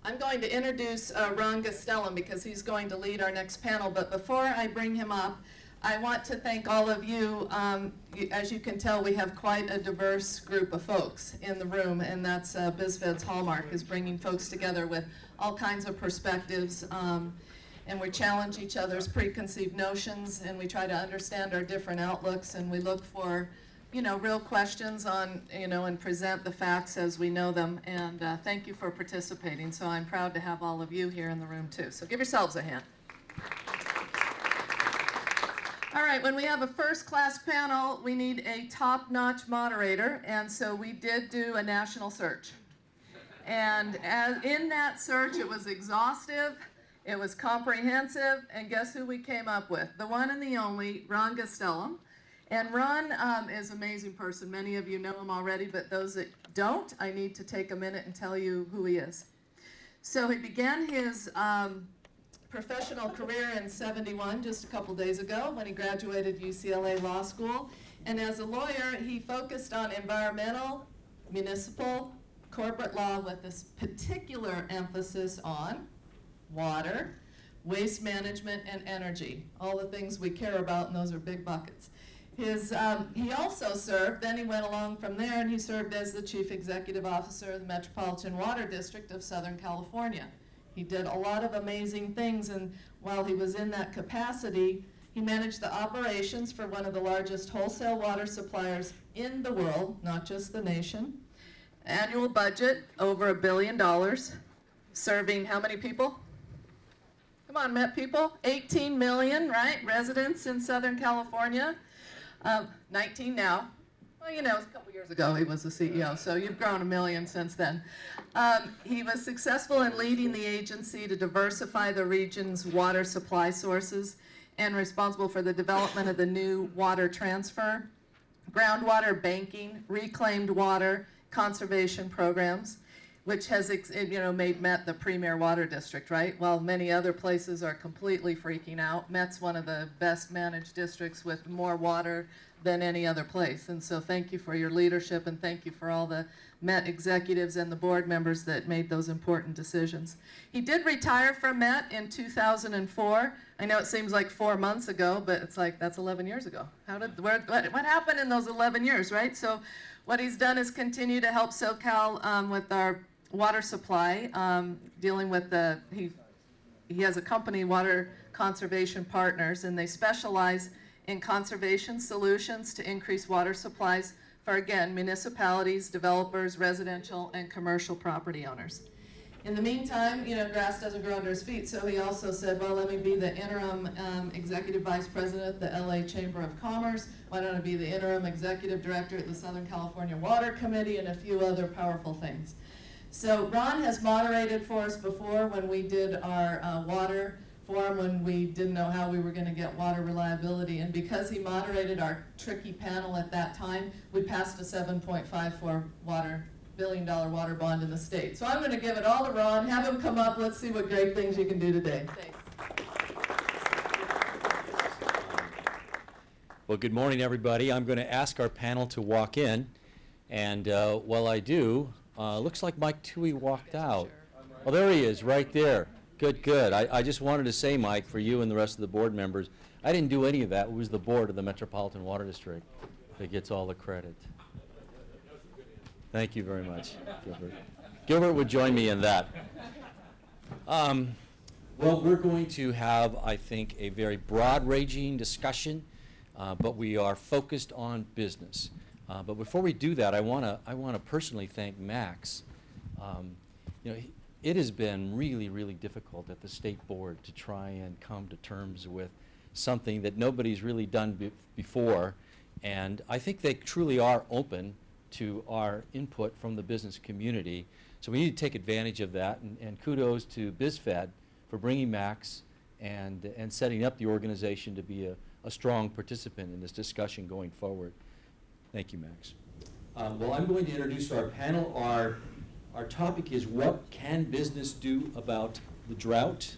I'm going to introduce Ron Gastelum because he's going to lead our next panel, but before I bring him up, I want to thank all of you. As you can tell, we have quite a diverse group of folks in the room, and that's BizFed's hallmark, is bringing folks together with all kinds of perspectives, and we challenge each other's preconceived notions, and we try to understand our different outlooks, and we look for real questions on, and present the facts as we know them. And thank you for participating. So I'm proud to have all of you here in the room too. So give yourselves a hand. All right, when we have a first-class panel, we need a top-notch moderator. And so we did do a national search. And in that search, it was exhaustive, it was comprehensive, and guess who we came up with? The one and the only Ron Gastelum. And Ron is an amazing person. Many of you know him already, but those that don't, I need to take a minute and tell you who he is. So he began his professional career in '71, just a couple days ago, when he graduated UCLA Law School. And as a lawyer, he focused on environmental, municipal, corporate law with this particular emphasis on water, waste management, and energy, all the things we care about, and those are big buckets. He also served, then he went along from there, and he served as the Chief Executive Officer of the Metropolitan Water District of Southern California. He did a lot of amazing things, and while he was in that capacity, he managed the operations for one of the largest wholesale water suppliers in the world, not just the nation. Annual budget, over $1 billion, serving how many people? Come on, Met people, 18 million, right, residents in Southern California. 19 now. Well, it was a couple years ago he was the CEO, so you've grown 1 million since then. He was successful in leading the agency to diversify the region's water supply sources and responsible for the development of the new water transfer, groundwater banking, reclaimed water, conservation programs, which has made Met the premier water district, right? While many other places are completely freaking out, Met's one of the best managed districts with more water than any other place. And so thank you for your leadership, and thank you for all the Met executives and the board members that made those important decisions. He did retire from Met in 2004. I know it seems like 4 months ago, but it's like, that's 11 years ago. What happened in those 11 years, right? So what he's done is continue to help SoCal with our water supply, dealing with he has a company, Water Conservation Partners, and they specialize in conservation solutions to increase water supplies for, again, municipalities, developers, residential, and commercial property owners. In the meantime, grass doesn't grow under his feet, so he also said, well, let me be the interim executive vice president at the LA Chamber of Commerce. Why don't I be the interim executive director at the Southern California Water Committee, and a few other powerful things. So Ron has moderated for us before when we did our water forum, when we didn't know how we were going to get water reliability. And because he moderated our tricky panel at that time, we passed a $7.54 billion water bond in the state. So I'm going to give it all to Ron, have him come up, let's see what great things you can do today. Thanks. Well, good morning, everybody. I'm going to ask our panel to walk in, and while I do, looks like Mike Toohey walked out. Oh, there he is, right there. Good, good. I just wanted to say, Mike, for you and the rest of the board members, I didn't do any of that. It was the board of the Metropolitan Water District that gets all the credit. Thank you very much, Gilbert. Gilbert would join me in that. Well, we're going to have, I think, a very broad-ranging discussion, but we are focused on business. But before we do that, I want to personally thank Max. It has been really, really difficult at the state board to try and come to terms with something that nobody's really done before, and I think they truly are open to our input from the business community. So we need to take advantage of that, and kudos to BizFed for bringing Max and setting up the organization to be a strong participant in this discussion going forward. Thank you, Max. Well, I'm going to introduce our panel. Our topic is, what can business do about the drought?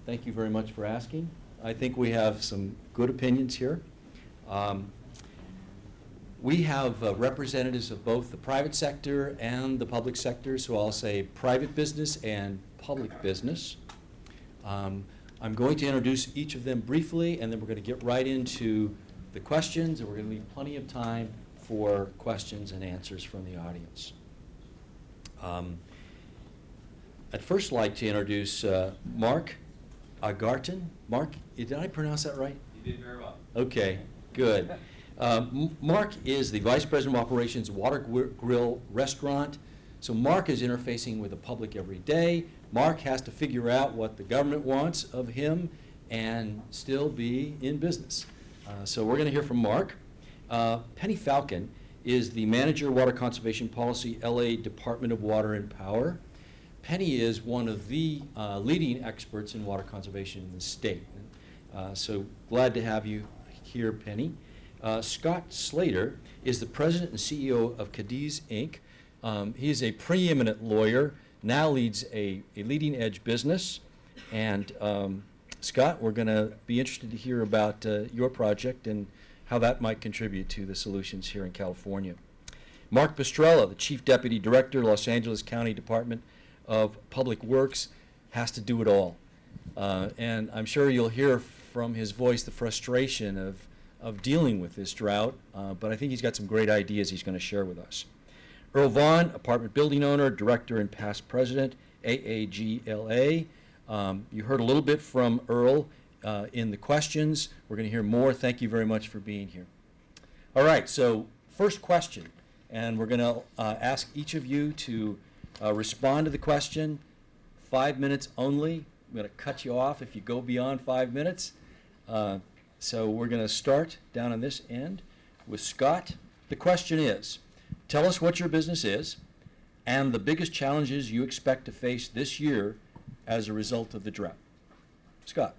Thank you very much for asking. I think we have some good opinions here. We have representatives of both the private sector and the public sector, so I'll say private business and public business. I'm going to introduce each of them briefly, and then we're going to get right into the questions, and we're going to leave plenty of time for questions and answers from the audience. I'd first like to introduce Mark Agarton. Mark, did I pronounce that right? You did very well. Okay, good. Mark is the Vice President of Operations, Water Grill Restaurant. So Mark is interfacing with the public every day. Mark has to figure out what the government wants of him and still be in business. So we're going to hear from Mark. Penny Falcon is the Manager, Water Conservation Policy, LA Department of Water and Power. Penny is one of the leading experts in water conservation in the state. So glad to have you here, Penny. Scott Slater is the President and CEO of Cadizs, Inc. He is a preeminent lawyer, now leads a leading edge business. And Scott, we're going to be interested to hear about your project and how that might contribute to the solutions here in California. Mark Pastrella, the Chief Deputy Director, Los Angeles County Department of Public Works, has to do it all. And I'm sure you'll hear from his voice the frustration of dealing with this drought, but I think he's got some great ideas he's going to share with us. Earl Vaughn, apartment building owner, director and past president, AAGLA. You heard a little bit from Earl in the questions. We're going to hear more. Thank you very much for being here. All right, so first question, and we're going to ask each of you to respond to the question. 5 minutes only. I'm going to cut you off if you go beyond 5 minutes. So we're going to start down on this end with Scott. The question is, tell us what your business is and the biggest challenges you expect to face this year as a result of the drought. Scott.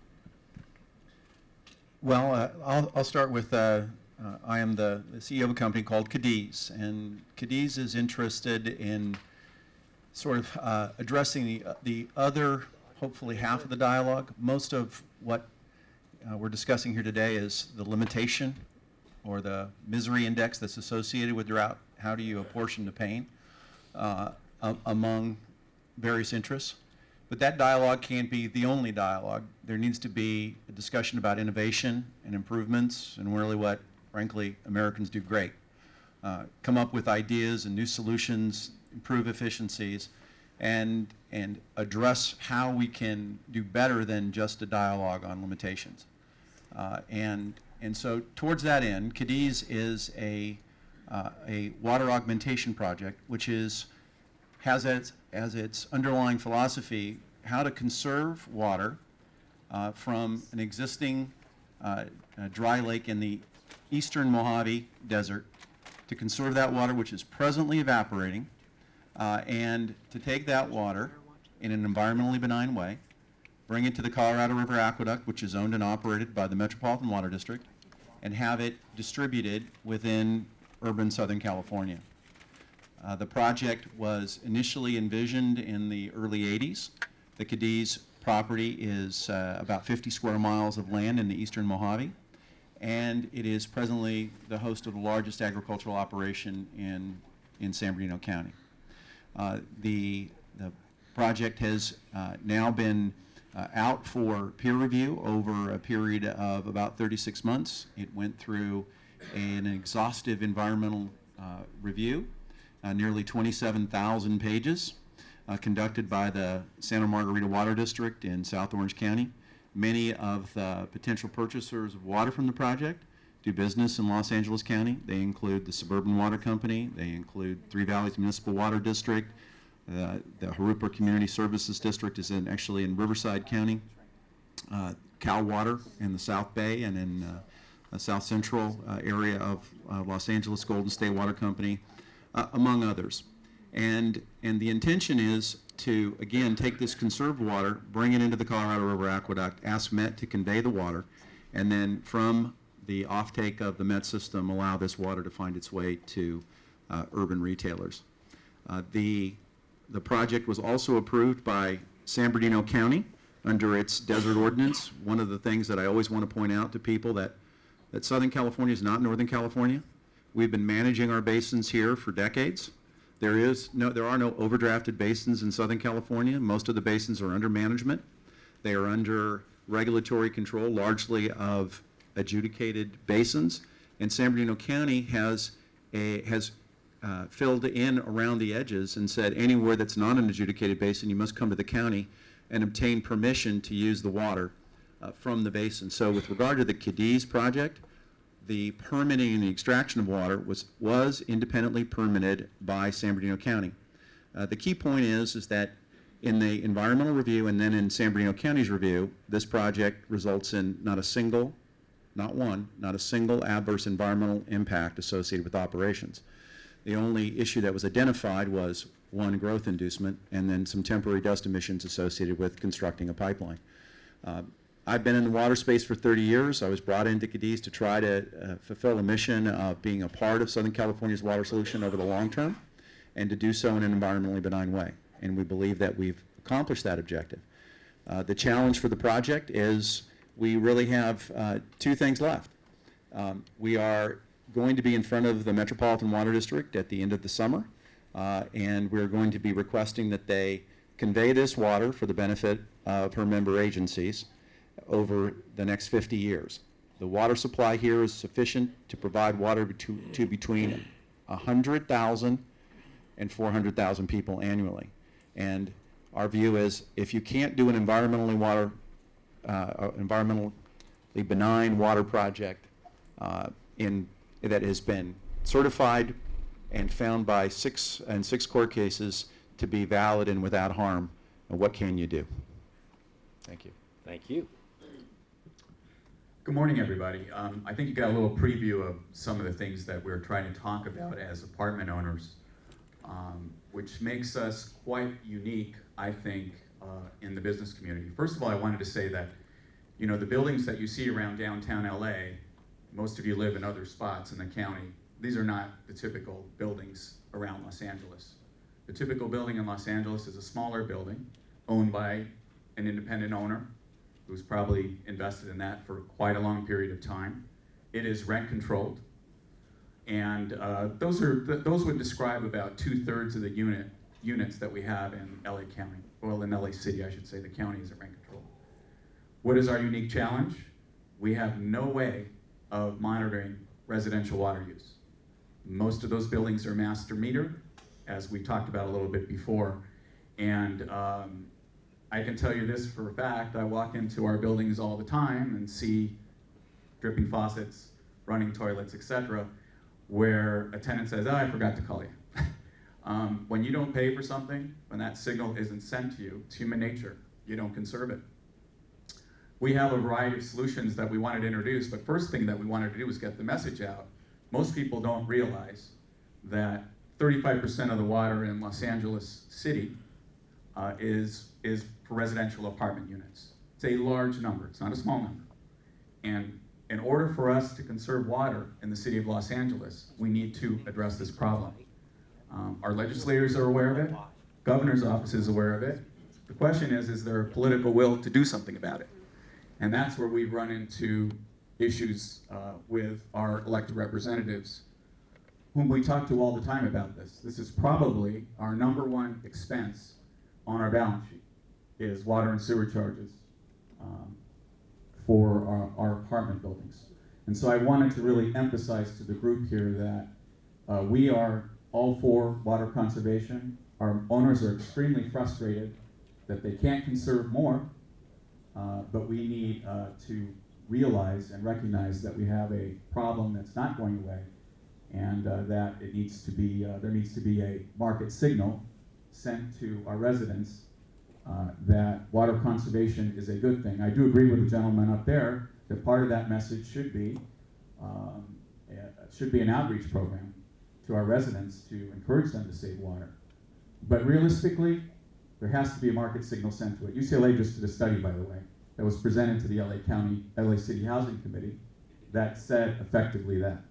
Well, I'll start with, I am the CEO of a company called Cadizs, and Cadiz is interested in sort of addressing the other, hopefully half of the dialogue. Most of what we're discussing here today is the limitation or the misery index that's associated with drought. How do you apportion the pain among various interests? But that dialogue can't be the only dialogue. There needs to be a discussion about innovation and improvements and really what, frankly, Americans do great. Come up with ideas and new solutions, improve efficiencies, and address how we can do better than just a dialogue on limitations. And so towards that end, Cadiz is a water augmentation project, which has as its underlying philosophy how to conserve water from an existing dry lake in the eastern Mojave Desert, to conserve that water which is presently evaporating, and to take that water in an environmentally benign way, bring it to the Colorado River Aqueduct, which is owned and operated by the Metropolitan Water District, and have it distributed within urban Southern California. The project was initially envisioned in the early 80s. The Cadiz property is about 50 square miles of land in the eastern Mojave, and it is presently the host of the largest agricultural operation in San Bernardino County. The project has now been out for peer review over a period of about 36 months. It went through an exhaustive environmental review, nearly 27,000 pages, conducted by the Santa Margarita Water District in South Orange County. Many of the potential purchasers of water from the project do business in Los Angeles County. They include the Suburban Water Company, they include Three Valleys Municipal Water District, the Harupa Community Services District is actually in Riverside County, Cal Water in the South Bay and in the South Central area of Los Angeles, Golden State Water Company, among others. And the intention is to, again, take this conserved water, bring it into the Colorado River Aqueduct, ask Met to convey the water, and then from the offtake of the Met system, allow this water to find its way to urban retailers. The project was also approved by San Bernardino County under its desert ordinance. One of the things that I always want to point out to people that Southern California is not Northern California. We've been managing our basins here for decades. There are no overdrafted basins in Southern California. Most of the basins are under management. They are under regulatory control, largely of adjudicated basins. And San Bernardino County has filled in around the edges and said anywhere that's not an adjudicated basin, you must come to the county and obtain permission to use the water from the basin. So with regard to the Cadiz project, the permitting and the extraction of water was independently permitted by San Bernardino County. The key point is that in the environmental review and then in San Bernardino County's review, this project results in not a single adverse environmental impact associated with operations. The only issue that was identified was one, growth inducement, and then some temporary dust emissions associated with constructing a pipeline. I've been in the water space for 30 years. I was brought into Cadiz to try to fulfill a mission of being a part of Southern California's water solution over the long term, and to do so in an environmentally benign way. And we believe that we've accomplished that objective. The challenge for the project is we really have two things left. We are going to be in front of the Metropolitan Water District at the end of the summer, and we're going to be requesting that they convey this water for the benefit of her member agencies over the next 50 years. The water supply here is sufficient to provide water to between 100,000 and 400,000 people annually. And our view is if you can't do an environmentally benign water project that has been certified and found by six court cases to be valid and without harm, what can you do? Thank you. Thank you. Good morning, everybody. I think you got a little preview of some of the things that we're trying to talk about as apartment owners, which makes us quite unique, I think, in the business community. First of all, I wanted to say that, you know, the buildings that you see around downtown LA, most of you live in other spots in the county, these are not the typical buildings around Los Angeles. The typical building in Los Angeles is a smaller building owned by an independent owner who's probably invested in that for quite a long period of time. It is rent controlled, and those would describe about 2/3 of the units that we have in LA County, well, in LA City, I should say. The county isn't rent controlled. What is our unique challenge? We have no way of monitoring residential water use. Most of those buildings are master metered, as we talked about a little bit before, and I can tell you this for a fact. I walk into our buildings all the time and see dripping faucets, running toilets, etc., where a tenant says, "Oh, I forgot to call you." When you don't pay for something, when that signal isn't sent to you, it's human nature. You don't conserve it. We have a variety of solutions that we wanted to introduce, but first thing that we wanted to do was get the message out. Most people don't realize that 35% of the water in Los Angeles City is for residential apartment units. It's a large number, it's not a small number. And in order for us to conserve water in the city of Los Angeles, we need to address this problem. Our legislators are aware of it, governor's office is aware of it. The question is there a political will to do something about it? And that's where we run into issues with our elected representatives, whom we talk to all the time about this. This is probably our #1 expense on our balance sheet, is water and sewer charges for our apartment buildings. And so I wanted to really emphasize to the group here that we are all for water conservation. Our owners are extremely frustrated that they can't conserve more, but we need to realize and recognize that we have a problem that's not going away, and that it needs to be, there needs to be a market signal sent to our residents that water conservation is a good thing. I do agree with the gentleman up there that part of that message should be an outreach program to our residents to encourage them to save water. But realistically, there has to be a market signal sent to it. UCLA just did a study, by the way, that was presented to the LA City Housing Committee that said effectively that.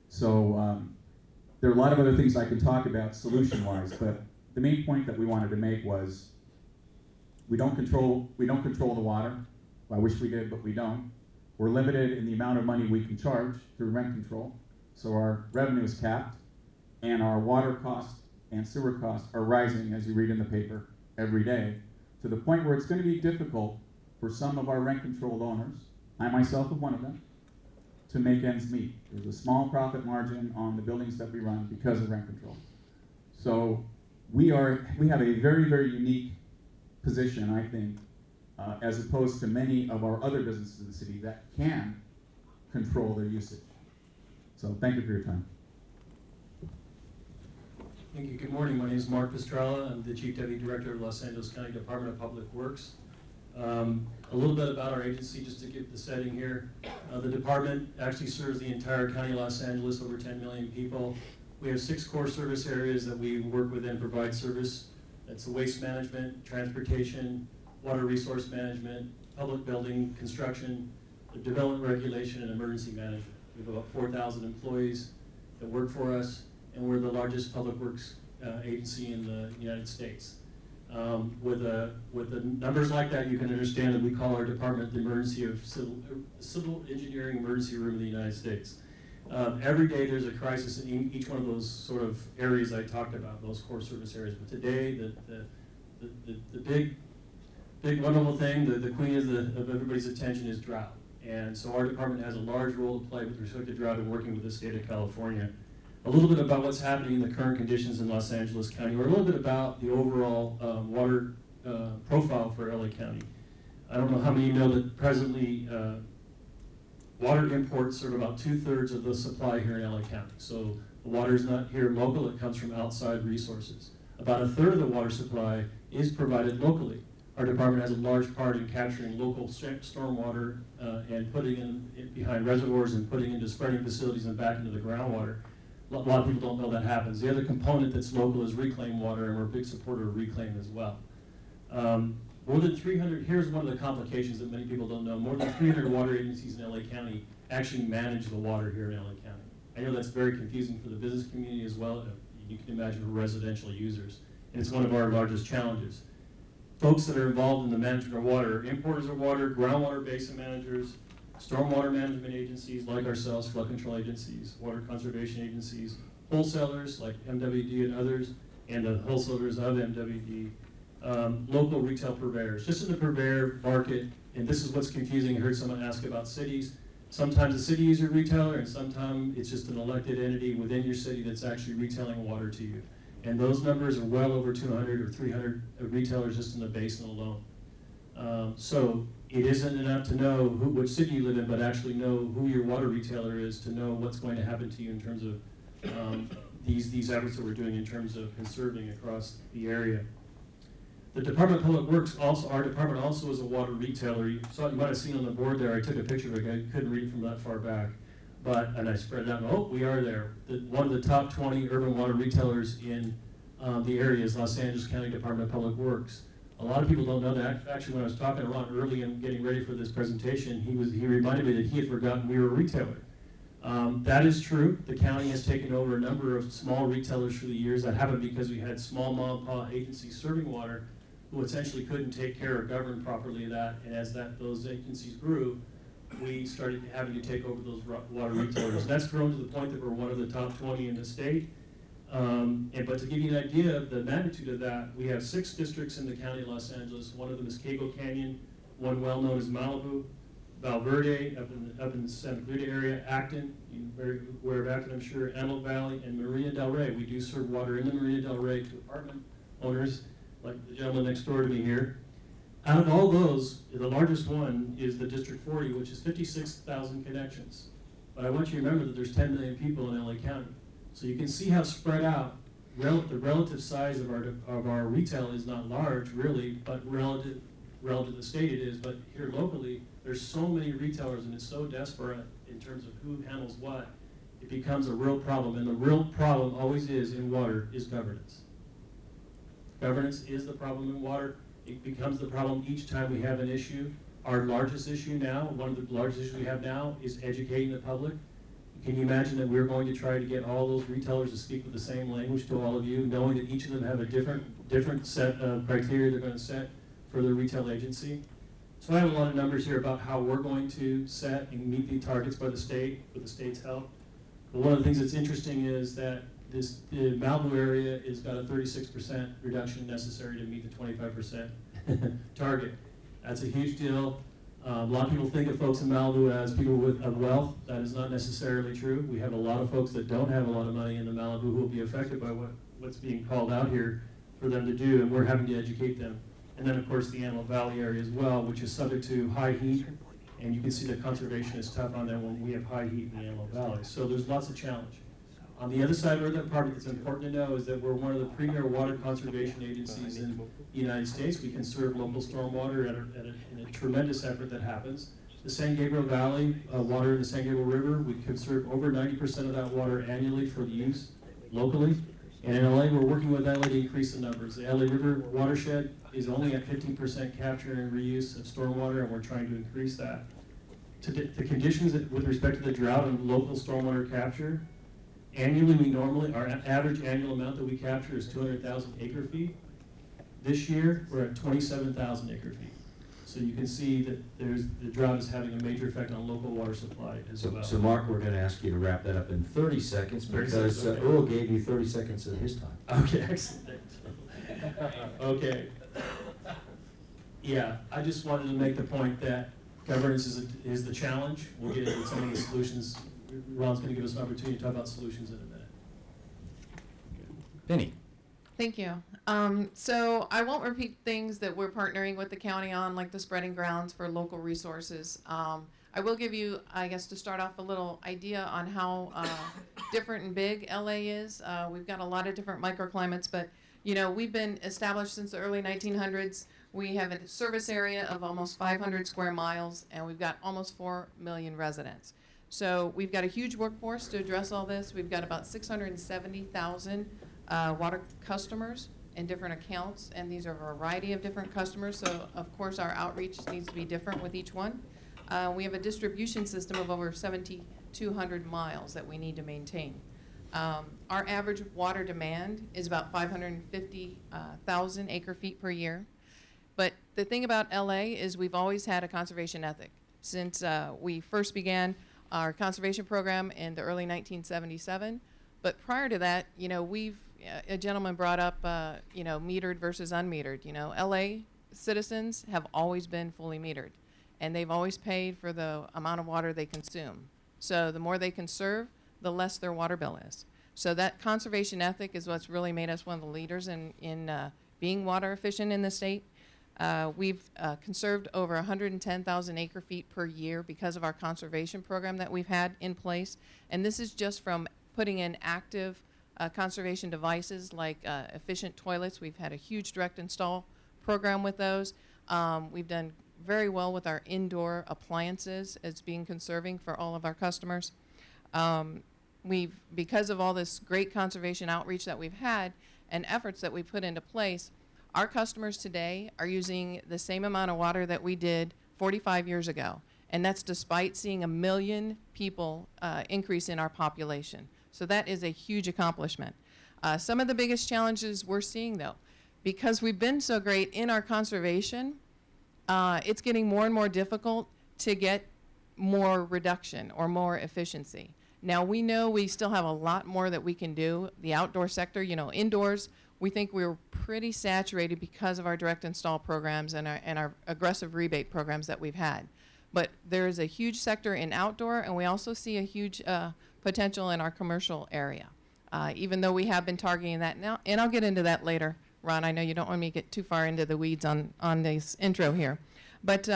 So there are a lot of other things I can talk about solution-wise, but the main point that we wanted to make was we don't control the water. I wish we did, but we don't. We're limited in the amount of money we can charge through rent control. So our revenue is capped, and our water costs and sewer costs are rising, as you read in the paper, every day, to the point where it's going to be difficult for some of our rent-controlled owners, I myself am one of them, to make ends meet. There's a small profit margin on the buildings that we run because of rent control. So we have a very, very unique position, I think, as opposed to many of our other businesses in the city that can control their usage. So thank you for your time. Thank you. Good morning. My name is Mark Estrada. I'm the Chief Deputy Director of Los Angeles County Department of Public Works. A little bit about our agency, just to give the setting here. The department actually serves the entire county of Los Angeles, over 10 million people. We have 6 core service areas that we work with and provide service. That's waste management, transportation, water resource management, public building, construction, development regulation, and emergency management. We have about 4,000 employees that work for us, and we're the largest public works agency in the United States. With the numbers like that, you can understand that we call our department the civil engineering emergency room in the United States. Every day there's a crisis in each one of those sort of areas I talked about, those core service areas. But today, the big wonderful thing, the queen of everybody's attention is drought. And so our department has a large role to play with respect to drought and working with the state of California. A little bit about what's happening in the current conditions in Los Angeles County, or a little bit about the overall water profile for LA County. I don't know how many of you know that presently water imports serve about 2/3 of the supply here in LA County. So the water is not here local, it comes from outside resources. About 1/3 of the water supply is provided locally. Our department has a large part in capturing local stormwater and putting it behind reservoirs and putting into spreading facilities and back into the groundwater. A lot of people don't know that happens. The other component that's local is reclaimed water, and we're a big supporter of reclaim as well. More than 300, here's one of the complications that many people don't know. More than 300 water agencies in LA County actually manage the water here in LA County. I know that's very confusing for the business community as well. You can imagine for residential users. And it's one of our largest challenges. Folks that are involved in the management of water, importers of water, groundwater basin managers, stormwater management agencies like ourselves, flood control agencies, water conservation agencies, wholesalers like MWD and others, and the wholesalers of MWD, local retail purveyors. Just in the purveyor market, and this is what's confusing, I heard someone ask about cities. Sometimes the city is your retailer, and sometimes it's just an elected entity within your city that's actually retailing water to you. And those numbers are well over 200 or 300 retailers just in the basin alone. So it isn't enough to know which city you live in, but actually know who your water retailer is to know what's going to happen to you in terms of these efforts that we're doing in terms of conserving across the area. The Department of Public Works, our department also is a water retailer. You might have seen on the board there, I took a picture of it, I couldn't read it from that far back. And I spread it out, and oh, we are there. One of the top 20 urban water retailers in the area is Los Angeles County Department of Public Works. A lot of people don't know that. Actually, when I was talking to Ron early and getting ready for this presentation, he reminded me that he had forgotten we were a retailer. That is true. The county has taken over a number of small retailers through the years. That happened because we had small mom and pop agencies serving water who essentially couldn't take care or govern properly that. And as those agencies grew, we started having to take over those water retailers. And that's grown to the point that we're one of the top 20 in the state. But to give you an idea of the magnitude of that, we have 6 districts in the county of Los Angeles. One of them is Cable Canyon, one well known as Malibu, Valverde up in the Santa Clarita area, Acton, you're very aware of Acton, I'm sure, Antelope Valley, and Marina Del Rey. We do serve water in the Marina Del Rey to apartment owners, like the gentleman next door to me here. Out of all those, the largest one is the District 40, which is 56,000 connections. But I want you to remember that there's 10 million people in LA County. So you can see how spread out the relative size of our retail is not large, really, but relative to the state it is. But here locally, there's so many retailers, and it's so desperate in terms of who handles what, it becomes a real problem. And the real problem always is in water is governance. Governance is the problem in water. It becomes the problem each time we have an issue. Our largest issue now, one of the largest issues we have now, is educating the public. Can you imagine that we're going to try to get all those retailers to speak with the same language to all of you, knowing that each of them have a different set of criteria they're going to set for their retail agency? So I have a lot of numbers here about how we're going to set and meet the targets by the state, with the state's help. But one of the things that's interesting is that the Malibu area has got a 36% reduction necessary to meet the 25% target. That's a huge deal. A lot of people think of folks in Malibu as people of wealth. That is not necessarily true. We have a lot of folks that don't have a lot of money in the Malibu who will be affected by what's being called out here for them to do, and we're having to educate them. And then, of course, the Antelope Valley area as well, which is subject to high heat, and you can see that conservation is tough on that when we have high heat in the Antelope Valley. So there's lots of challenge. On the other side of the part that's important to know is that we're one of the premier water conservation agencies in the United States. We conserve local stormwater in a tremendous effort that happens. The San Gabriel Valley, water in the San Gabriel River, we conserve over 90% of that water annually for use locally. And in LA, we're working with LA to increase the numbers. The LA River watershed is only at 15% capture and reuse of stormwater, and we're trying to increase that. The conditions with respect to the drought and local stormwater capture, annually, our average annual amount that we capture is 200,000 acre feet. This year, we're at 27,000 acre feet. So you can see that the drought is having a major effect on local water supply as well. So Mark, we're going to ask you to wrap that up in 30 seconds 30 because seconds, okay. Earl gave you 30 seconds of his time. Okay, excellent. Okay. Yeah, I just wanted to make the point that governance is the challenge. We'll get into some of the solutions. Ron's going to give us an opportunity to talk about solutions in a minute. Penny. Thank you. So I won't repeat things that we're partnering with the county on, like the spreading grounds for local resources. I will give you, I guess, to start off, a little idea on how different and big LA is. We've got a lot of different microclimates, but we've been established since the early 1900s. We have a service area of almost 500 square miles, and we've got almost 4 million residents. So we've got a huge workforce to address all this. We've got about 670,000 water customers in different accounts, and these are a variety of different customers, so of course our outreach needs to be different with each one. We have a distribution system of over 7,200 miles that we need to maintain. Our average water demand is about 550,000 acre feet per year. But the thing about LA is we've always had a conservation ethic. Since we first began our conservation program in the early 1977, but prior to that, a gentleman brought up, metered versus unmetered. LA citizens have always been fully metered, and they've always paid for the amount of water they consume. So the more they conserve, the less their water bill is. So that conservation ethic is what's really made us one of the leaders in being water efficient in the state. We've conserved over 110,000 acre feet per year because of our conservation program that we've had in place. And this is just from putting in active conservation devices like efficient toilets. We've had a huge direct install program with those. We've done very well with our indoor appliances as being conserving for all of our customers. Because of all this great conservation outreach that we've had and efforts that we put into place, our customers today are using the same amount of water that we did 45 years ago. And that's despite seeing 1 million people increase in our population. So that is a huge accomplishment. Some of the biggest challenges we're seeing, though, because we've been so great in our conservation, it's getting more and more difficult to get more reduction or more efficiency. Now, we know we still have a lot more that we can do. The outdoor sector, indoors, we think we're pretty saturated because of our direct install programs and our aggressive rebate programs that we've had. But there is a huge sector in outdoor, and we also see a huge potential in our commercial area, even though we have been targeting that now. And I'll get into that later, Ron. I know you don't want me to get too far into the weeds on this intro here. But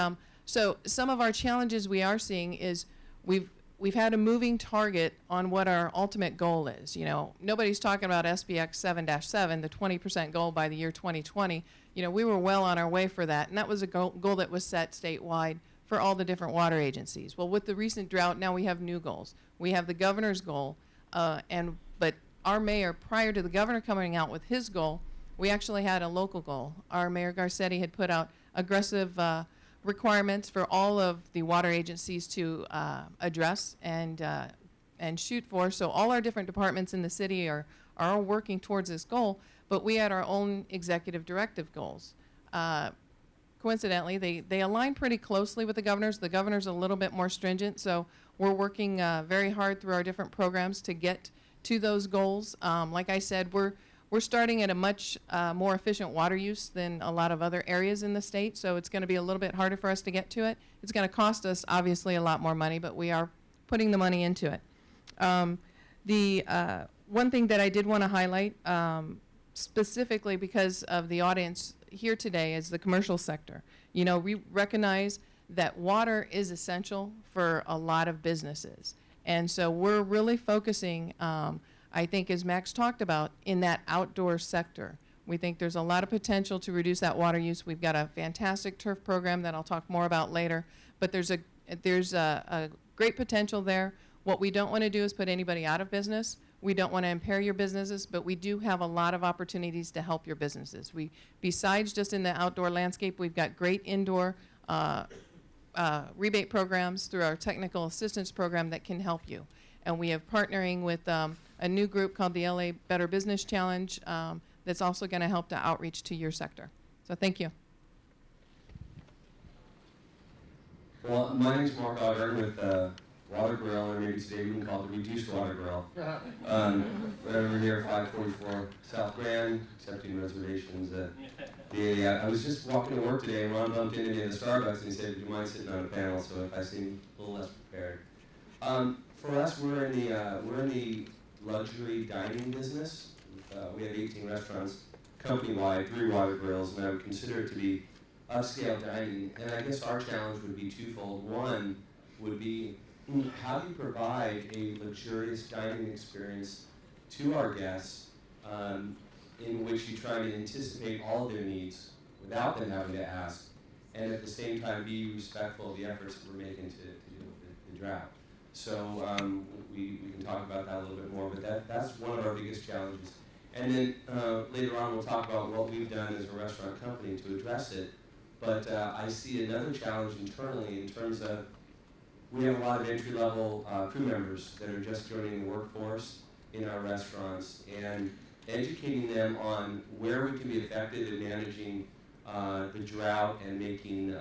so some of our challenges we are seeing is we've had a moving target on what our ultimate goal is. Nobody's talking about SBX 7-7, the 20% goal by the year 2020. We were well on our way for that, and that was a goal that was set statewide for all the different water agencies. Well, with the recent drought, now we have new goals. We have the governor's goal, but our mayor, prior to the governor coming out with his goal, we actually had a local goal. Our Mayor Garcetti had put out aggressive requirements for all of the water agencies to address and shoot for. So all our different departments in the city are all working towards this goal, but we had our own executive directive goals. coincidentally, they align pretty closely with the governor's. The governor's a little bit more stringent, so we're working very hard through our different programs to get to those goals. Like I said, we're starting at a much more efficient water use than a lot of other areas in the state, so it's going to be a little bit harder for us to get to it. It's going to cost us, obviously, a lot more money, but we are putting the money into it. The one thing that I did want to highlight, specifically because of the audience here today, is the commercial sector. You know, we recognize that water is essential for a lot of businesses. And so we're really focusing, I think, as Max talked about, in that outdoor sector. We think there's a lot of potential to reduce that water use. We've got a fantastic turf program that I'll talk more about later, but there's a great potential there. What we don't want to do is put anybody out of business. We don't want to impair your businesses, but we do have a lot of opportunities to help your businesses. Besides just in the outdoor landscape, we've got great indoor rebate programs through our technical assistance program that can help you. And we have partnering with a new group called the LA Better Business Challenge that's also going to help to outreach to your sector. So thank you. Well, my name's Mark Ogden with Water Grill, or maybe today we can call it the Reduced Water Grill. But over here at 544 South Grand, accepting reservations. I was just walking to work today and Ron bumped into me at the Starbucks and he said, "Would you mind sitting on a panel?" So if I seem a little less prepared. For us, we're in the luxury dining business. We have 18 restaurants company-wide, 3 water grills, and I would consider it to be upscale dining. And I guess our challenge would be twofold. One would be, how do you provide a luxurious dining experience to our guests in which you try to anticipate all of their needs without them having to ask, and at the same time be respectful of the efforts that we're making to deal with the drought. So we can talk about that a little bit more, but that's one of our biggest challenges. And then later on we'll talk about what we've done as a restaurant company to address it. But I see another challenge internally in terms of we have a lot of entry-level crew members that are just joining the workforce in our restaurants, and educating them on where we can be effective in managing the drought and making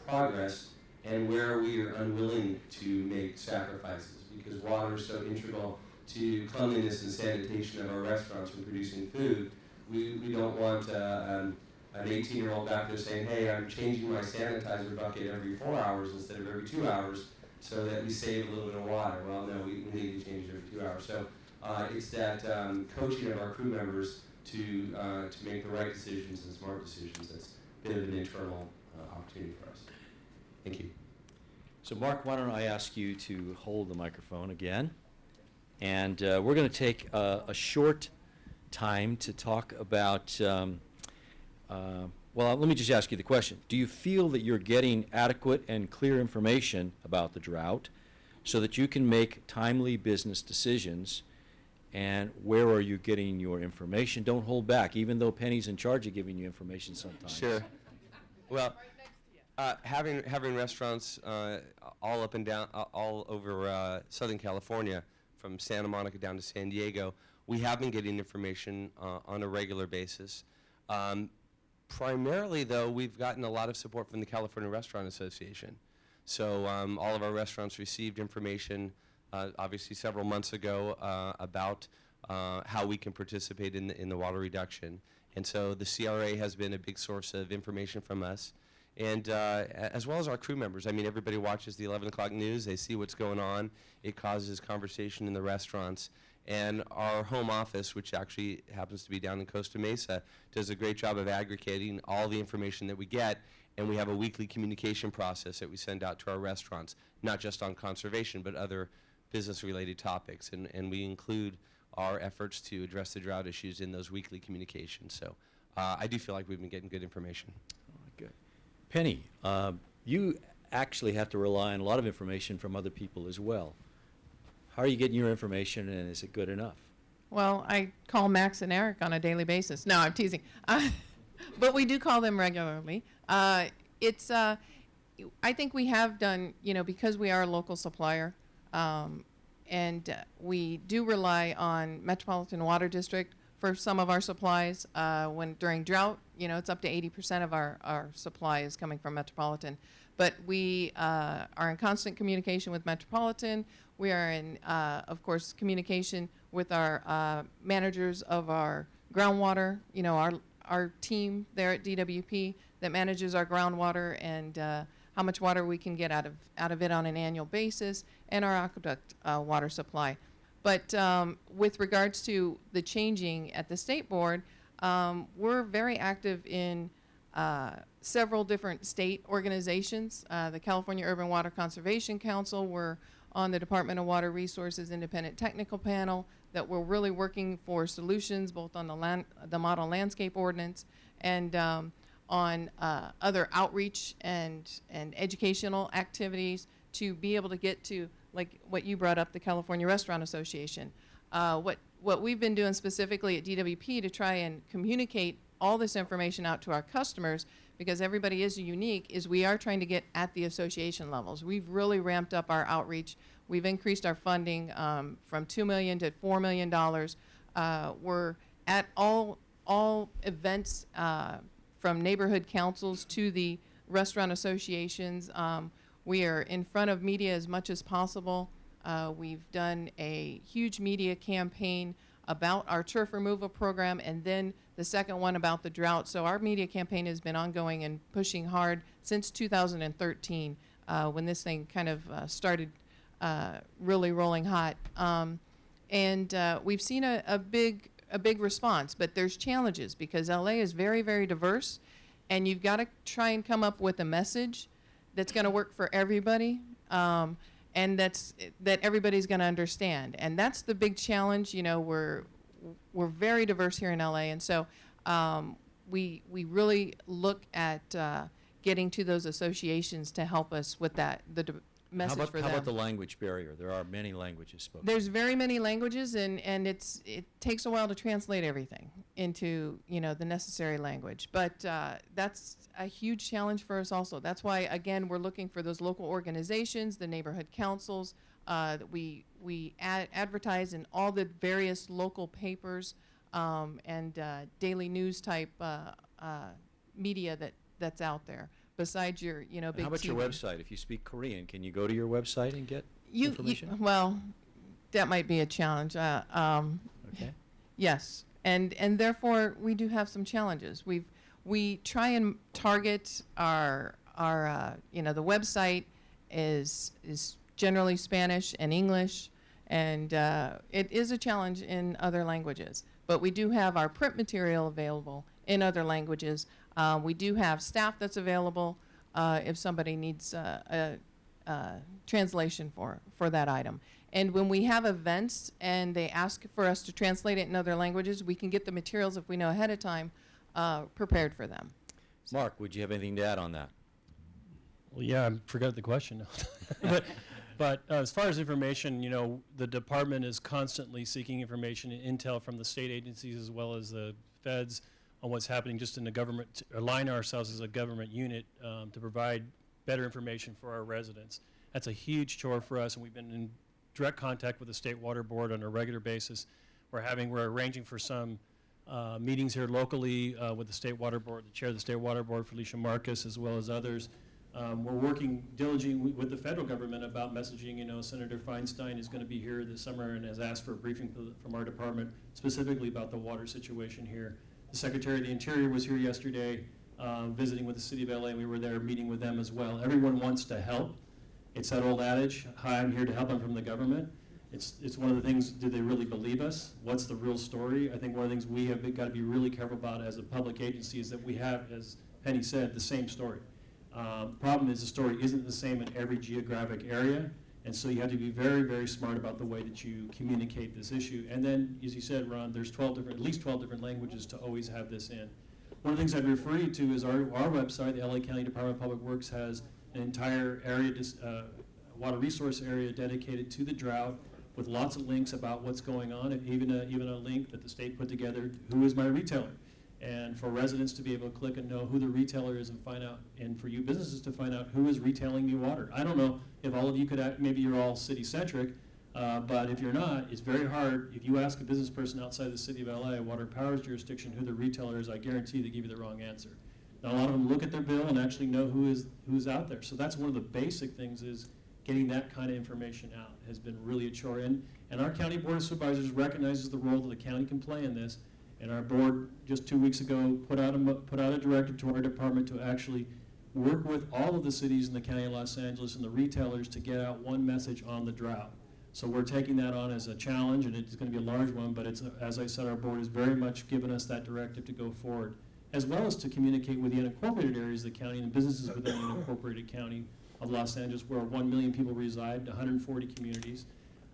progress, and where we are unwilling to make sacrifices, because water is so integral to cleanliness and sanitation of our restaurants and producing food. We don't want an 18-year-old back there saying, "Hey, I'm changing my sanitizer bucket every 4 hours instead of every 2 hours so that we save a little bit of water." Well, no, we need to change it every 2 hours. So it's that coaching of our crew members to make the right decisions and smart decisions that's been an internal opportunity for us. Thank you. So Mark, why don't I ask you to hold the microphone again? And we're going to take a short time to talk about, well, let me just ask you the question. Do you feel that you're getting adequate and clear information about the drought so that you can make timely business decisions? And where are you getting your information? Don't hold back, even though Penny's in charge of giving you information sometimes. Sure. Well, having restaurants all up and down, all over Southern California, from Santa Monica down to San Diego, we have been getting information on a regular basis. Primarily, though, we've gotten a lot of support from the California Restaurant Association. So all of our restaurants received information, obviously several months ago, about how we can participate in the water reduction. And so the CRA has been a big source of information from us, and as well as our crew members. I mean, everybody watches the 11 o'clock news. They see what's going on. It causes conversation in the restaurants. And our home office, which actually happens to be down in Costa Mesa, does a great job of aggregating all the information that we get. And we have a weekly communication process that we send out to our restaurants, not just on conservation, but other business-related topics. And we include our efforts to address the drought issues in those weekly communications. So I do feel like we've been getting good information. Good. Penny, you actually have to rely on a lot of information from other people as well. How are you getting your information, and is it good enough? Well, I call Max and Eric on a daily basis. No, I'm teasing. But we do call them regularly. I think we have done, because we are a local supplier, and we do rely on Metropolitan Water District for some of our supplies. During drought, it's up to 80% of our supply is coming from Metropolitan. But we are in constant communication with Metropolitan. We are in, of course, communication with our managers of our groundwater, our team there at DWP that manages our groundwater and how much water we can get out of it on an annual basis, and our aqueduct water supply. But with regards to the changing at the state board, we're very active in several different state organizations. The California Urban Water Conservation Council, we're on the Department of Water Resources Independent Technical Panel, that we're really working for solutions both on the Model Landscape Ordinance and on other outreach and educational activities to be able to get to, like what you brought up, the California Restaurant Association. What we've been doing specifically at DWP to try and communicate all this information out to our customers, because everybody is unique, is we are trying to get at the association levels. We've really ramped up our outreach. We've increased our funding from $2 million to $4 million. We're at all events from neighborhood councils to the restaurant associations. We are in front of media as much as possible. We've done a huge media campaign about our turf removal program, and then the second one about the drought. So our media campaign has been ongoing and pushing hard since 2013, when this thing kind of started really rolling hot. We've seen a big response, but there's challenges because LA is very, very diverse, and you've got to try and come up with a message that's going to work for everybody, and that everybody's going to understand. And that's the big challenge. We're very diverse here in LA, and so we really look at getting to those associations to help us with that, message for them. How about the language barrier? There are many languages spoken. There's very many languages, and it takes a while to translate everything into the necessary language. But that's a huge challenge for us also. That's why, again, we're looking for those local organizations, the neighborhood councils. That we advertise in all the various local papers and daily news type media that's out there. Besides your, big How about TV. your website? If you speak Korean, can you go to your website and get information? Well, that might be a challenge. Okay. Yes, and therefore we do have some challenges. We try and target our the website is generally Spanish and English, and it is a challenge in other languages. But we do have our print material available in other languages. We do have staff that's available if somebody needs a translation for that item. And when we have events and they ask for us to translate it in other languages, we can get the materials, if we know ahead of time, prepared for them. Mark, would you have anything to add on that? Well, yeah, I forgot the question. But as far as information, the department is constantly seeking information and intel from the state agencies as well as the feds on what's happening just in the government, to align ourselves as a government unit to provide better information for our residents. That's a huge chore for us, and we've been in direct contact with the State Water Board on a regular basis. We're arranging for some meetings here locally with the State Water Board, the chair of the State Water Board, Felicia Marcus, as well as others. We're working diligently with the federal government about messaging. Senator Feinstein is going to be here this summer and has asked for a briefing from our department specifically about the water situation here. The Secretary of the Interior was here yesterday visiting with the City of LA, and we were there meeting with them as well. Everyone wants to help. It's that old adage, hi, I'm here to help, I'm from the government. It's one of the things, do they really believe us? What's the real story? I think one of the things we have got to be really careful about as a public agency is that we have, as Penny said, the same story. Problem is the story isn't the same in every geographic area, and so you have to be very, very smart about the way that you communicate this issue. And then, as you said, Ron, there's at least 12 different languages to always have this in. One of the things I'd refer you to is our website. The LA County Department of Public Works has an entire area, water resource area dedicated to the drought, with lots of links about what's going on, and even a link that the state put together, who is my retailer? And for residents to be able to click and know who the retailer is and find out, and for you businesses to find out who is retailing me water. I don't know if all of you could, maybe you're all city-centric, But if you're not, it's very hard. If you ask a business person outside the city of LA, water and power's jurisdiction, who the retailer is, I guarantee they give you the wrong answer. Now, a lot of them look at their bill and actually know who's out there. So that's one of the basic things, is getting that kind of information out has been really a chore. And our county board of supervisors recognizes the role that the county can play in this. And our board just 2 weeks ago put out a directive to our department to actually work with all of the cities in the county of Los Angeles and the retailers to get out one message on the drought. So we're taking that on as a challenge, and it's going to be a large one, but it's, as I said, our board has very much given us that directive to go forward, as well as to communicate with the unincorporated areas of the county and businesses within the unincorporated county of Los Angeles, where 1 million people reside, 140 communities.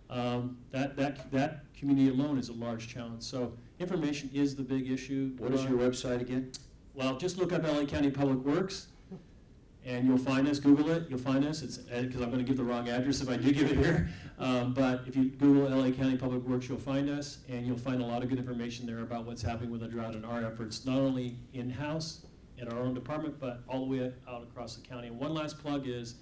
That community alone is a large challenge. So information is the big issue. What is your website again? Well, just look up LA County Public Works, and you'll find us. Google it, you'll find us. It's because I'm going to give the wrong address if I do give it here. But if you Google LA County Public Works, you'll find us, and you'll find a lot of good information there about what's happening with the drought and our efforts, not only in-house at our own department, but all the way out across the county. And one last plug is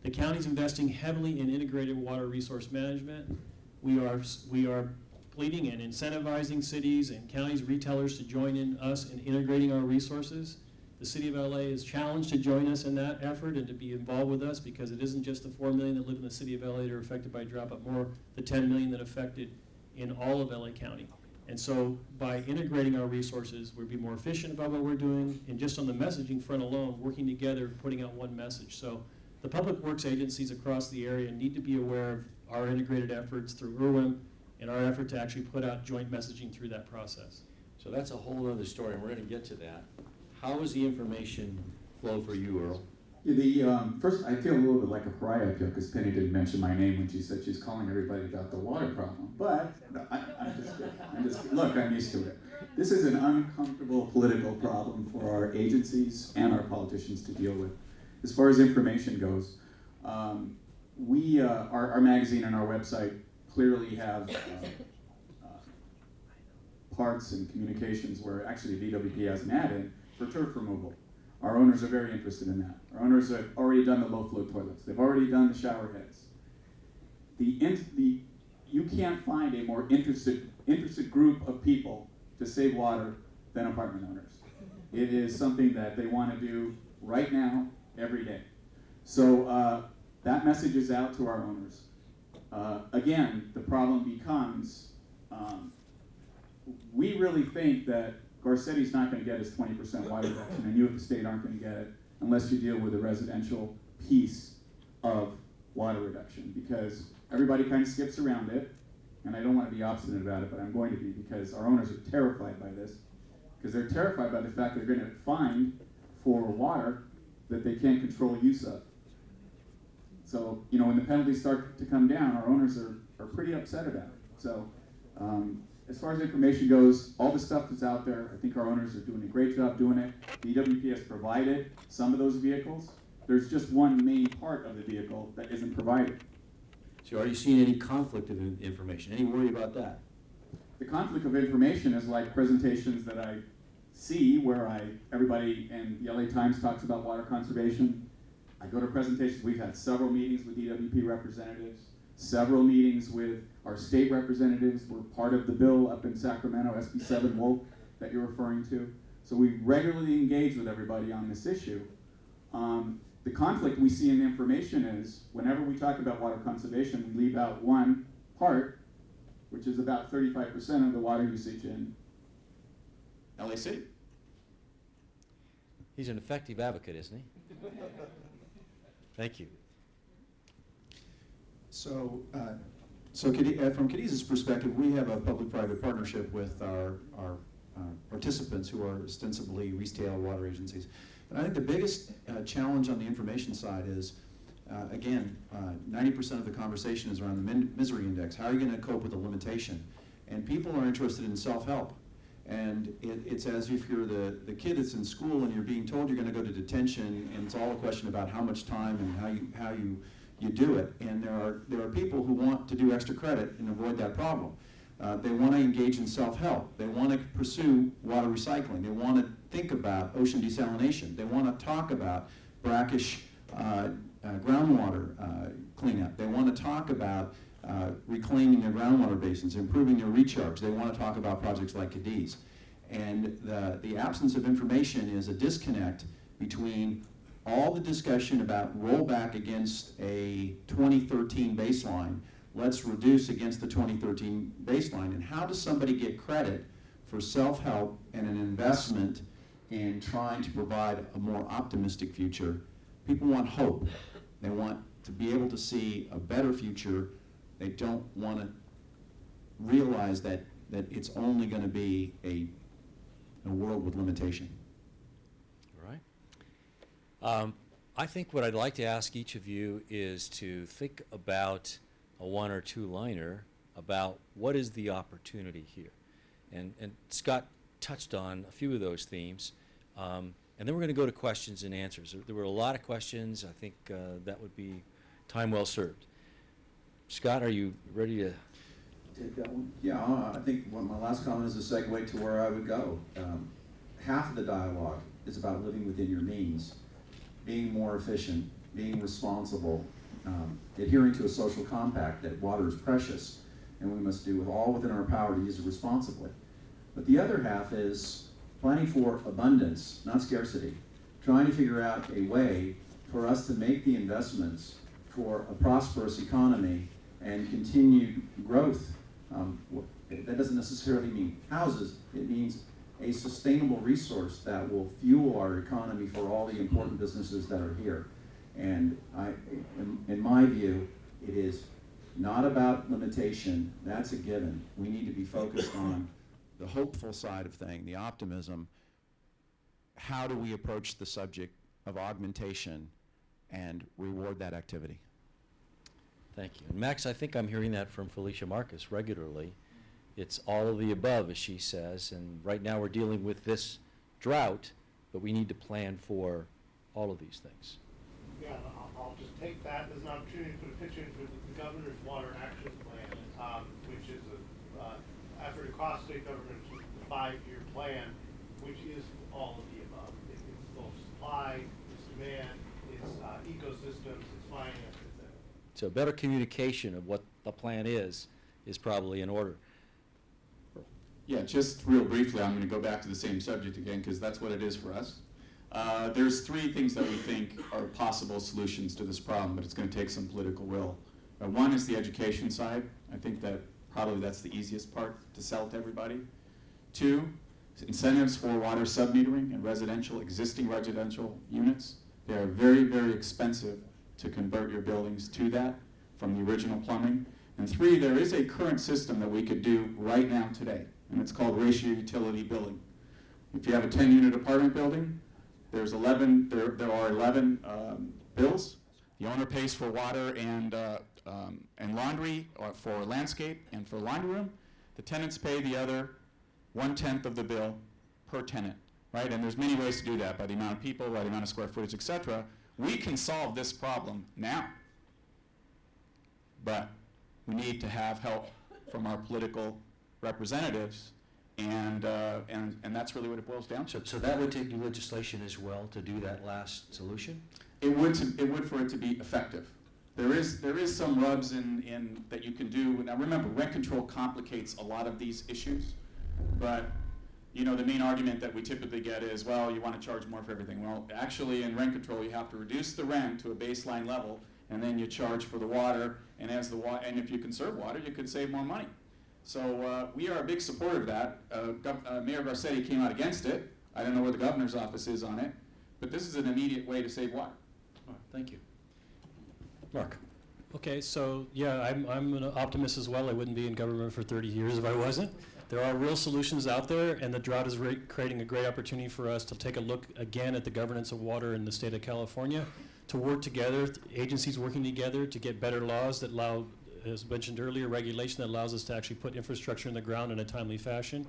the county's investing heavily in integrated water resource management. We are pleading and incentivizing cities and counties, retailers to join in us in integrating our resources. The city of LA is challenged to join us in that effort and to be involved with us, because it isn't just the 4 million that live in the city of LA that are affected by drought, but more the 10 million that are affected in all of LA County. And so by integrating our resources, we'll be more efficient about what we're doing, and just on the messaging front alone, working together, putting out one message. So the public works agencies across the area need to be aware of our integrated efforts through IRWIM and our effort to actually put out joint messaging through that process. So that's a whole other story, and we're going to get to that. How is the information flow for you, Earl? First, I feel a little bit like a pariah up here because Penny didn't mention my name when she said she's calling everybody about the water problem. But I'm just kidding. Look, I'm used to it. This is an uncomfortable political problem for our agencies and our politicians to deal with. As far as information goes, our magazine and our website clearly have parts and communications where actually VWP has an ad in for turf removal. Our owners are very interested in that. Our owners have already done the low-flow toilets. They've already done the shower heads. You can't find a more interested group of people to save water than apartment owners. It is something that they want to do right now, every day. So that message is out to our owners. Again, the problem becomes, we really think that Garcetti's not going to get his 20% water reduction, and you at the state aren't going to get it unless you deal with the residential piece of water reduction, because everybody kind of skips around it, and I don't want to be obstinate about it, but I'm going to be, because our owners are terrified by this, because they're terrified by the fact they're going to fine for water that they can't control use of. So, when the penalties start to come down, our owners are pretty upset about it. So, as far as information goes, all the stuff that's out there, I think our owners are doing a great job doing it. DWP has provided some of those vehicles. There's just one main part of the vehicle that isn't provided. So are you seeing any conflict of information? Any worry about that? The conflict of information is like presentations that I see where everybody in the LA Times talks about water conservation. I go to presentations. We've had several meetings with DWP representatives, several meetings with our state representatives. We're part of the bill up in Sacramento, SB 7 Woke, that you're referring to. So we regularly engage with everybody on this issue. The conflict we see in the information is whenever we talk about water conservation, we leave out one part, which is about 35% of the water usage in LA City. He's an effective advocate, isn't he? Thank you. So from Cadiz's perspective, we have a public-private partnership with our participants who are ostensibly retail water agencies. And I think the biggest challenge on the information side is, again, 90% of the conversation is around the misery index. How are you going to cope with the limitation? And people are interested in self-help. And it's as if you're the kid that's in school and you're being told you're going to go to detention, and it's all a question about how much time and how you do it. And there are people who want to do extra credit and avoid that problem. They want to engage in self-help. They want to pursue water recycling. They want to think about ocean desalination. They want to talk about brackish groundwater cleanup. They want to talk about reclaiming their groundwater basins, improving their recharge. They want to talk about projects like Cadiz. And the absence of information is a disconnect between all the discussion about rollback against a 2013 baseline. Let's reduce against the 2013 baseline. And how does somebody get credit for self-help and an investment in trying to provide a more optimistic future? People want hope. They want to be able to see a better future. They don't want to realize that it's only going to be a world with limitation. All right. I think what I'd like to ask each of you is to think about a one or two liner about what is the opportunity here. And Scott touched on a few of those themes. And then we're going to go to questions and answers. There were a lot of questions. I think that would be time well served. Scott, are you ready to Take that one? Yeah, I think my last comment is a segue to where I would go. Half of the dialogue is about living within your means, being more efficient, being responsible, adhering to a social compact that water is precious, and we must do all within our power to use it responsibly. But the other half is planning for abundance, not scarcity, trying to figure out a way for us to make the investments for a prosperous economy and continued growth. That doesn't necessarily mean houses. It means a sustainable resource that will fuel our economy for all the important businesses that are here. And in my view, it is not about limitation. That's a given. We need to be focused on the hopeful side of things, the optimism. How do we approach the subject of augmentation and reward that activity? Thank you. And Max, I think I'm hearing that from Felicia Marcus regularly. It's all of the above, as she says, and right now we're dealing with this drought, but we need to plan for all of these things. Yeah, I'll just take that as an opportunity to put a picture in for the Governor's Water Action Plan, which is an effort across state government's 5-year plan, which is all of the above. It's both supply, it's demand, it's ecosystems, it's finance, etc. So better communication of what the plan is probably in order. Yeah, just real briefly, I'm going to go back to the same subject again because that's what it is for us. There's 3 things that we think are possible solutions to this problem, but it's going to take some political will. One is the education side. I think that probably that's the easiest part to sell to everybody. 2, incentives for water submetering in existing residential units. They are very, very expensive to convert your buildings to that from the original plumbing. And 3, there is a current system that we could do right now today, and it's called ratio utility billing. If you have a 10-unit apartment building, there are 11 bills. The owner pays for water and laundry, or for landscape and for laundry room. The tenants pay the other 1/10 of the bill per tenant, right? And there's many ways to do that, by the amount of people, by the amount of square footage, etc. We can solve this problem now, but we need to have help from our political representatives, and that's really what it boils down to. So that would take new legislation as well to do that last solution? It would for it to be effective. There is some rubs in that you can do. Now remember, rent control complicates a lot of these issues, but the main argument that we typically get is, well, you want to charge more for everything. Well, actually in rent control you have to reduce the rent to a baseline level, and then you charge for the water, and and if you conserve water, you could save more money. So we are a big supporter of that. Mayor Garcetti came out against it. I don't know where the governor's office is on it, but this is an immediate way to save water. Thank you. Mark. Okay, so yeah, I'm an optimist as well. I wouldn't be in government for 30 years if I wasn't. There are real solutions out there, and the drought is creating a great opportunity for us to take a look again at the governance of water in the state of California, to work together, agencies working together to get better laws that allow, as mentioned earlier, regulation that allows us to actually put infrastructure in the ground in a timely fashion,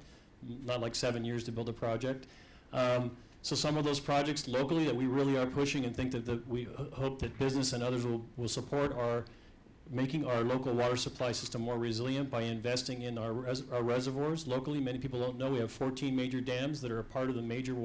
not like 7 years to build a project. So some of those projects locally that we really are pushing and think that we hope that business and others will support are making our local water supply system more resilient by investing in our reservoirs locally. Many people don't know we have 14 major dams that are a part of the major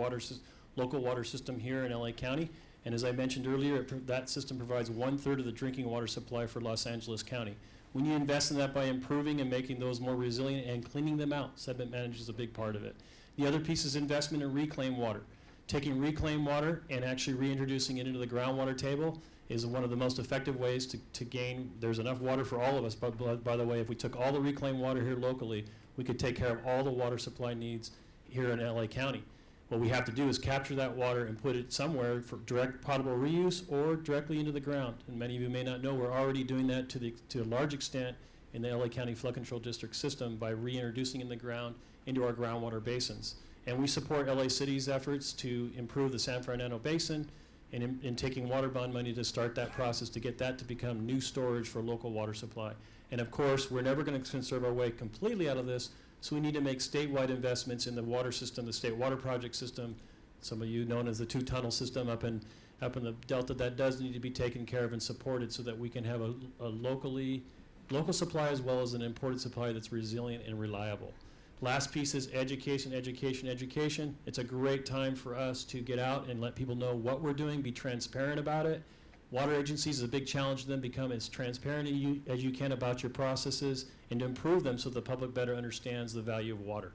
local water system here in LA County. And as I mentioned earlier, that system provides 1/3 of the drinking water supply for Los Angeles County. We need to invest in that by improving and making those more resilient and cleaning them out. Sediment management is a big part of it. The other piece is investment in reclaimed water. Taking reclaimed water and actually reintroducing it into the groundwater table is one of the most effective ways to gain. There's enough water for all of us, but by the way, if we took all the reclaimed water here locally, we could take care of all the water supply needs here in LA County. What we have to do is capture that water and put it somewhere for direct potable reuse or directly into the ground. And many of you may not know we're already doing that to a large extent in the LA County Flood Control District system by reintroducing in the ground into our groundwater basins. And we support LA City's efforts to improve the San Fernando Basin and in taking water bond money to start that process to get that to become new storage for local water supply. And of course, we're never going to conserve our way completely out of this, so we need to make statewide investments in the water system, the state water project system, some of you known as the two-tunnel system up in the Delta. That does need to be taken care of and supported so that we can have a local supply as well as an imported supply that's resilient and reliable. Last piece is education, education, education. It's a great time for us to get out and let people know what we're doing, be transparent about it. Water agencies is a big challenge to them, become as transparent as you can about your processes and to improve them so the public better understands the value of water.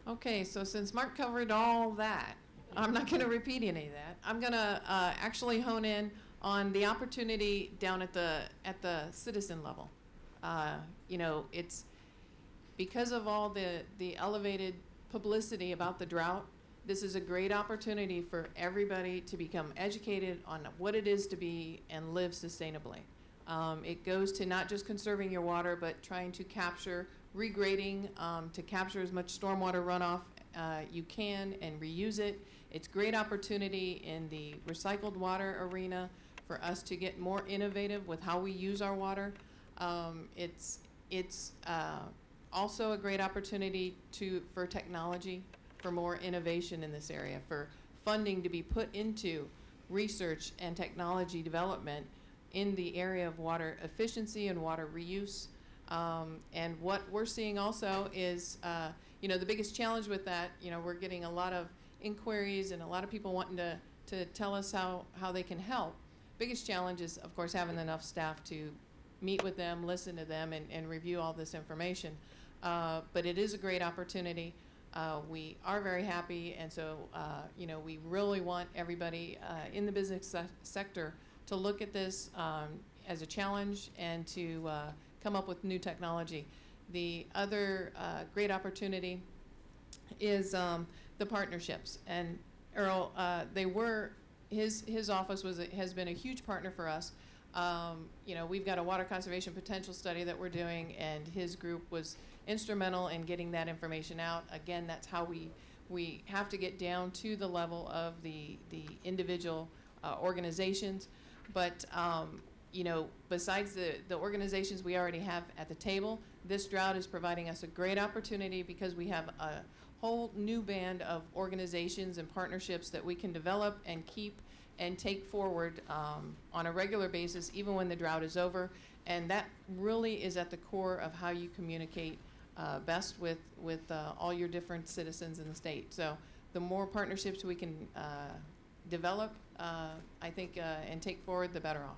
Okay, so since Mark covered all that, I'm not going to repeat any of that. I'm going to actually hone in on the opportunity down at the citizen level. You know, it's because of all the elevated publicity about the drought. This is a great opportunity for everybody to become educated on what it is to be and live sustainably. It goes to not just conserving your water, but trying to capture, regrading to capture as much stormwater runoff you can and reuse it. It's great opportunity in the recycled water arena for us to get more innovative with how we use our water. It's also a great opportunity for technology, for more innovation in this area, for funding to be put into research and technology development in the area of water efficiency and water reuse. And what we're seeing also is, you know, the biggest challenge with that, you know, we're getting a lot of inquiries and a lot of people wanting to tell us how they can help. Biggest challenge is, of course, having enough staff to meet with them, listen to them, and review all this information. But it is a great opportunity. We are very happy, and so you know, we really want everybody in the business sector to look at this as a challenge and to come up with new technology. The other great opportunity is the partnerships. And Earl, his office has been a huge partner for us. You know, we've got a water conservation potential study that we're doing, and his group was instrumental in getting that information out. Again, that's how we have to get down to the level of the individual organizations. But you know, besides the organizations we already have at the table, this drought is providing us a great opportunity because we have a whole new band of organizations and partnerships that we can develop and keep and take forward on a regular basis, even when the drought is over. And that really is at the core of how you communicate best with all your different citizens in the state. So the more partnerships we can develop, I think, and take forward, the better off.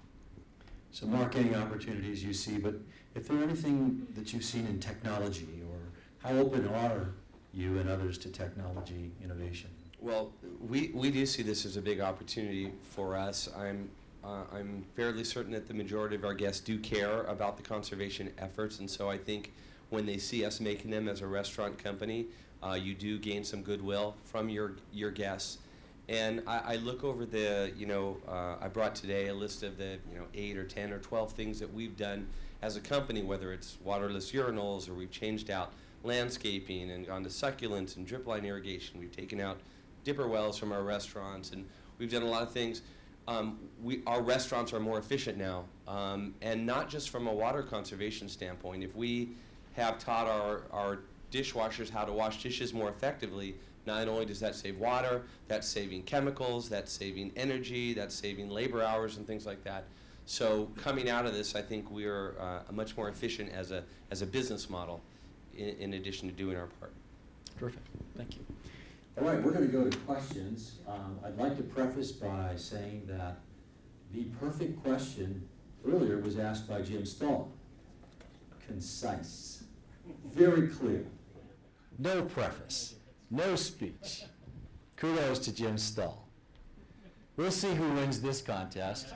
So marketing opportunities you see, but if there anything that you've seen in technology, or how open are you and others to technology innovation? Well, we do see this as a big opportunity for us. I'm fairly certain that the majority of our guests do care about the conservation efforts, and so I think when they see us making them as a restaurant company, you do gain some goodwill from your guests. And I look over I brought today a list of the 8 or 10 or 12 things that we've done as a company, whether it's waterless urinals or we've changed out landscaping and gone to succulents and drip line irrigation. We've taken out dipper wells from our restaurants, and we've done a lot of things. Our restaurants are more efficient now, and not just from a water conservation standpoint. If we have taught our dishwashers how to wash dishes more effectively, not only does that save water, that's saving chemicals, that's saving energy, that's saving labor hours and things like that. So coming out of this, I think we are much more efficient as a business model, in addition to doing our part. Perfect. Thank you. All right, we're going to go to questions. I'd like to preface by saying that the perfect question earlier was asked by Jim Stahl. Concise, very clear. No preface, no speech. Kudos to Jim Stahl. We'll see who wins this contest.